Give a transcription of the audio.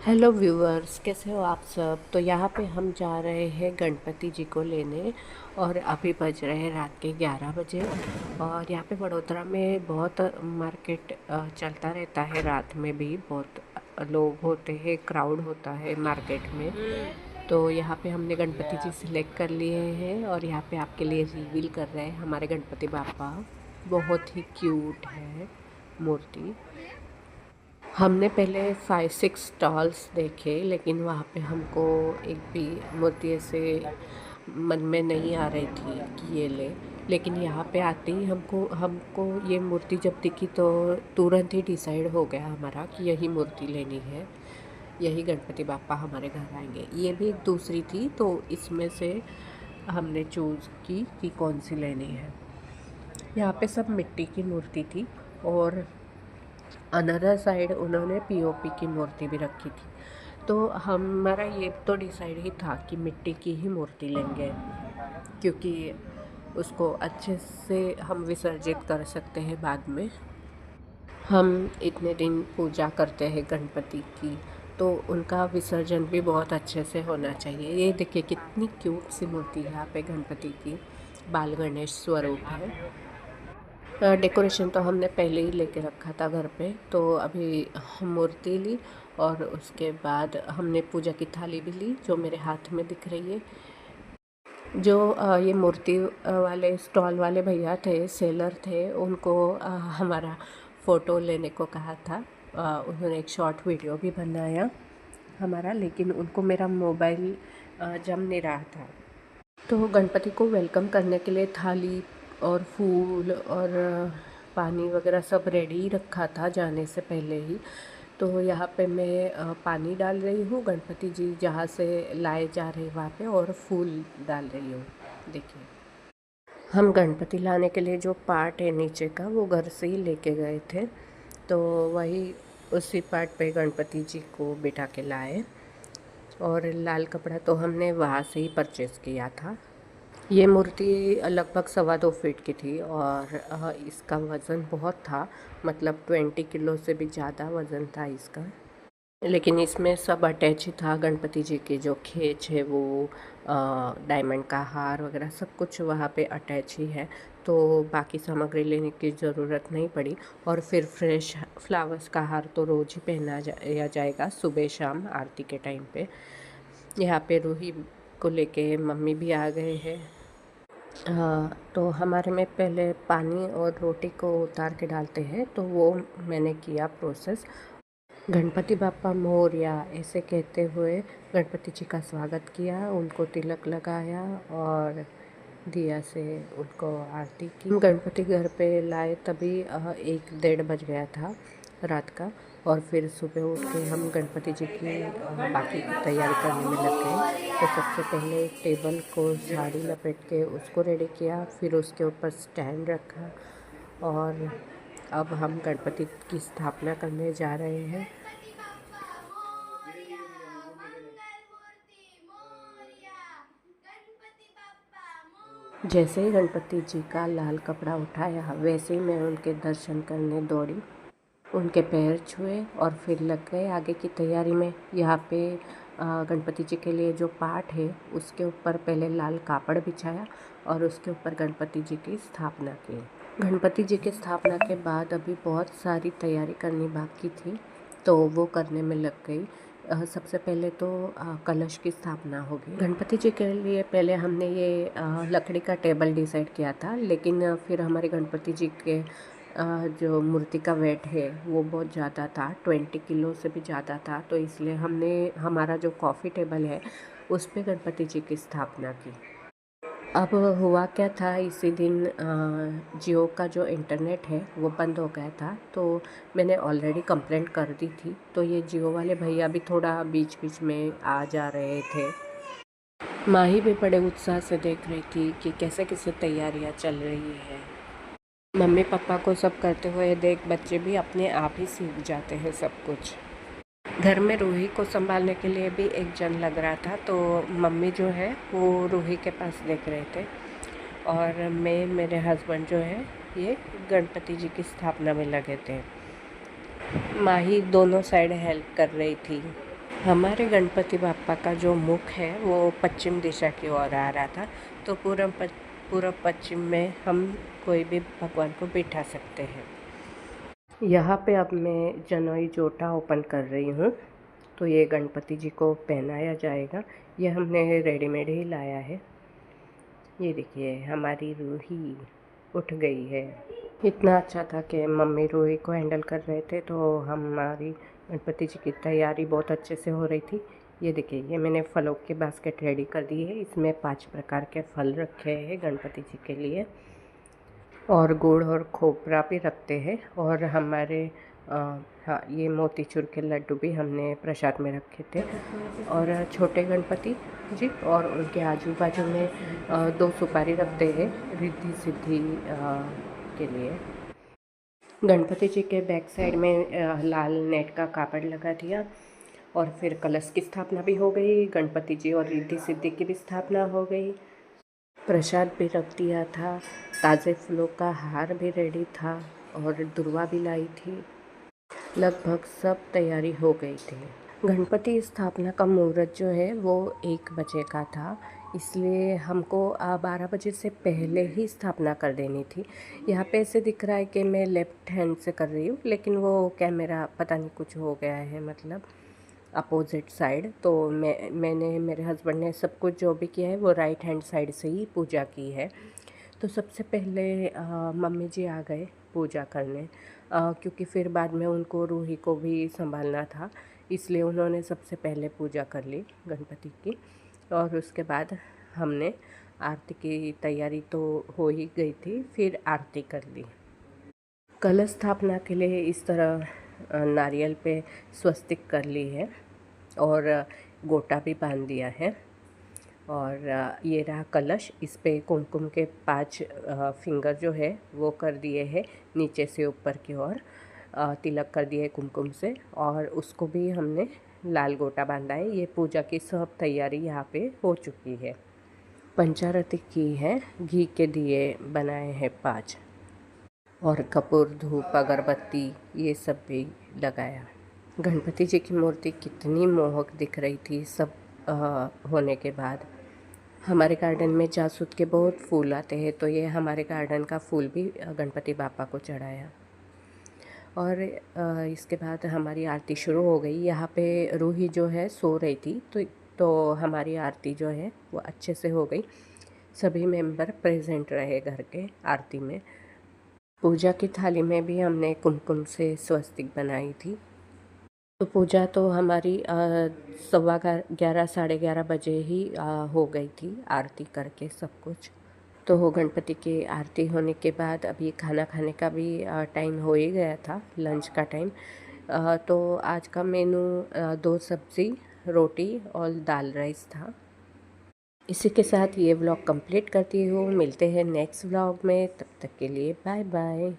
Hello viewers, कैसे हो आप सब। तो यहाँ पे हम जा रहे हैं गणपति जी को लेने और अभी बज रहे हैं रात के 11 बजे। और यहाँ पे वडोदरा में बहुत मार्केट चलता रहता है, रात में भी बहुत लोग होते हैं, क्राउड होता है मार्केट में। तो यहाँ पे हमने गणपति जी सिलेक्ट कर लिए हैं और यहाँ पे आपके लिए रिवील कर रहे हैं हमारे गणपति बापा। बहुत ही क्यूट है मूर्ति। हमने पहले 5-6 स्टॉल्स देखे, लेकिन वहाँ पे हमको एक भी मूर्ति ऐसे मन में नहीं आ रही थी कि ये ले। लेकिन यहाँ पे आते ही हमको हमको ये मूर्ति जब दिखी तो तुरंत ही डिसाइड हो गया हमारा कि यही मूर्ति लेनी है, यही गणपति बापा हमारे घर आएंगे। ये भी एक दूसरी थी, तो इसमें से हमने चूज़ की कि कौन सी लेनी है। यहाँ पे सब मिट्टी की मूर्ति थी और अनदर साइड उन्होंने पीओपी की मूर्ति भी रखी थी। तो हमारा ये तो डिसाइड ही था कि मिट्टी की ही मूर्ति लेंगे, क्योंकि उसको अच्छे से हम विसर्जित कर सकते हैं बाद में। हम इतने दिन पूजा करते हैं गणपति की, तो उनका विसर्जन भी बहुत अच्छे से होना चाहिए। ये देखिए कितनी क्यूट सी मूर्ति है यहाँ पे गणपति की, बाल गणेश स्वरूप है। डेकोरेशन तो हमने पहले ही लेके रखा था घर पे, तो अभी हम मूर्ति ली और उसके बाद हमने पूजा की थाली भी ली, जो मेरे हाथ में दिख रही है। जो ये मूर्ति वाले स्टॉल वाले भैया थे, सेलर थे, उनको हमारा फ़ोटो लेने को कहा था। उन्होंने एक शॉर्ट वीडियो भी बनाया हमारा, लेकिन उनको मेरा मोबाइल जम नहीं रहा था। तो गणपति को वेलकम करने के लिए थाली और फूल और पानी वगैरह सब रेडी रखा था जाने से पहले ही। तो यहाँ पे मैं पानी डाल रही हूँ, गणपति जी जहाँ से लाए जा रहे हैं वहाँ पे, और फूल डाल रही हूँ। देखिए, हम गणपति लाने के लिए जो पार्ट है नीचे का, वो घर से ही लेके गए थे, तो वही उसी पार्ट पे गणपति जी को बिठा के लाए। और लाल कपड़ा तो हमने वहाँ से ही परचेज़ किया था। ये मूर्ति लगभग 2.25 फीट की थी और इसका वज़न बहुत था, मतलब 20 किलो से भी ज़्यादा वज़न था इसका। लेकिन इसमें सब अटैच ही था, गणपति जी की जो खेच है वो, डायमंड का हार वगैरह सब कुछ वहाँ पे अटैच ही है, तो बाकी सामग्री लेने की ज़रूरत नहीं पड़ी। और फिर फ्रेश फ्लावर्स का हार तो रोज़ ही पहना जाएगा, सुबह शाम आरती के टाइम पे। यहाँ पे रूही को लेके मम्मी भी आ गए हैं। हाँ, तो हमारे में पहले पानी और रोटी को उतार के डालते हैं, तो वो मैंने किया प्रोसेस। गणपति बाप्पा मोरया ऐसे कहते हुए गणपति जी का स्वागत किया, उनको तिलक लगाया और दिया से उनको आरती की। हम गणपति घर पे लाए तभी 1-1:30 बज गया था रात का। और फिर सुबह उठ के हम गणपति जी की बाकी की तैयारी करने में लग गए। तो सबसे पहले टेबल को साड़ी लपेट के उसको रेडी किया, फिर उसके ऊपर स्टैंड रखा और अब हम गणपति की स्थापना करने जा रहे हैं। जैसे ही गणपति जी का लाल कपड़ा उठाया, वैसे ही मैं उनके दर्शन करने दौड़ी, उनके पैर छुए और फिर लग गए आगे की तैयारी में। यहाँ पे गणपति जी के लिए जो पाठ है उसके ऊपर पहले लाल कापड़ बिछाया और उसके ऊपर गणपति जी की स्थापना की। गणपति जी की स्थापना के बाद अभी बहुत सारी तैयारी करनी बाकी थी, तो वो करने में लग गई। सबसे पहले तो कलश की स्थापना होगी। गणपति जी के लिए पहले हमने ये लकड़ी का टेबल डिसाइड किया था, लेकिन फिर हमारे गणपति जी के जो मूर्ति का वेट है वो बहुत ज़्यादा था, 20 किलो से भी ज़्यादा था, तो इसलिए हमने हमारा जो कॉफ़ी टेबल है उस पे गणपति जी की स्थापना की। अब हुआ क्या था, इसी दिन जियो का जो इंटरनेट है वो बंद हो गया था, तो मैंने ऑलरेडी कंप्लेंट कर दी थी। तो ये जियो वाले भैया भी थोड़ा बीच बीच में आ जा रहे थे। माही भी बड़े उत्साह से देख रही थी कि कैसे कैसे तैयारियां चल रही है। मम्मी पापा को सब करते हुए देख बच्चे भी अपने आप ही सीख जाते हैं सब कुछ। घर में रूही को संभालने के लिए भी एक जन लग रहा था, तो मम्मी जो है वो रूही के पास देख रहे थे और मैं, मेरे हस्बैंड जो है ये गणपति जी की स्थापना में लगे थे। माही दोनों साइड हेल्प कर रही थी। हमारे गणपति बापा का जो मुख है वो पश्चिम दिशा की ओर आ रहा था, तो पूर्व पश्चिम में हम कोई भी भगवान को बिठा सकते हैं। यहाँ पे अब मैं जनोई जोटा ओपन कर रही हूँ, तो ये गणपति जी को पहनाया जाएगा। ये हमने रेडीमेड ही लाया है। ये देखिए हमारी रूही उठ गई है। इतना अच्छा था कि मम्मी रूही को हैंडल कर रहे थे, तो हमारी गणपति जी की तैयारी बहुत अच्छे से हो रही थी। ये देखिए ये मैंने फलों के बास्केट रेडी कर दी है। इसमें 5 प्रकार के फल रखे हैं गणपति जी के लिए, और गुड़ और खोपरा भी रखते हैं। और हमारे हाँ, ये मोतीचूर के लड्डू भी हमने प्रसाद में रखे थे। और छोटे गणपति जी और उनके आजू बाजू में 2 सुपारी रखते हैं रिद्धि सिद्धि के लिए। गणपति जी के बैक साइड में लाल नेट का कापड़ लगा दिया, और फिर कलश की स्थापना भी हो गई। गणपति जी और रिद्धि सिद्धि की भी स्थापना हो गई। प्रसाद भी रख दिया था, ताज़े फूलों का हार भी रेडी था, और दुर्वा भी लाई थी। लगभग सब तैयारी हो गई थी। गणपति स्थापना का मुहूर्त जो है वो 1 बजे का था, इसलिए हमको 12 बजे से पहले ही स्थापना कर देनी थी। यहाँ पे ऐसे दिख रहा है कि मैं लेफ़्ट हैंड से कर रही हूँ, लेकिन वो कैमरा पता नहीं कुछ हो गया है, मतलब अपोजिट साइड। तो मैंने मेरे हस्बैंड ने सब कुछ जो भी किया है वो राइट हैंड साइड से ही पूजा की है। तो सबसे पहले मम्मी जी आ गए पूजा करने, क्योंकि फिर बाद में उनको रूही को भी संभालना था, इसलिए उन्होंने सबसे पहले पूजा कर ली गणपति की। और उसके बाद हमने आरती की तैयारी तो हो ही गई थी, फिर आरती कर ली। कलश स्थापना के लिए इस तरह नारियल पे स्वस्तिक कर ली है, और गोटा भी बांध दिया है। और ये रहा कलश, इस पे कुमकुम के 5 फिंगर जो है वो कर दिए हैं नीचे से ऊपर की ओर, तिलक कर दिए कुमकुम से, और उसको भी हमने लाल गोटा बांधा है। ये पूजा की सब तैयारी यहाँ पे हो चुकी है। पंचारती की है, घी के दिए बनाए हैं 5, और कपूर धूप अगरबत्ती ये सब भी लगाया। गणपति जी की मूर्ति कितनी मोहक दिख रही थी सब होने के बाद। हमारे गार्डन में जासूद के बहुत फूल आते हैं, तो ये हमारे गार्डन का फूल भी गणपति बापा को चढ़ाया। और इसके बाद हमारी आरती शुरू हो गई। यहाँ पे रूही जो है सो रही थी, तो हमारी आरती जो है वो अच्छे से हो गई। सभी मेंबर प्रेजेंट रहे घर के आरती में। पूजा की थाली में भी हमने कुमकुम से स्वस्तिक बनाई थी। तो पूजा तो हमारी 11:15 साढ़े 11 बजे ही हो गई थी, आरती करके सब कुछ। तो गणपति की आरती होने के बाद अभी खाना खाने का भी टाइम हो ही गया था, लंच का टाइम। तो आज का मेनू 2 सब्ज़ी, रोटी और दाल राइस था। इसी के साथ ये व्लॉग कंप्लीट करती हूँ। मिलते हैं नेक्स्ट व्लॉग में, तब तक के लिए बाय बाय।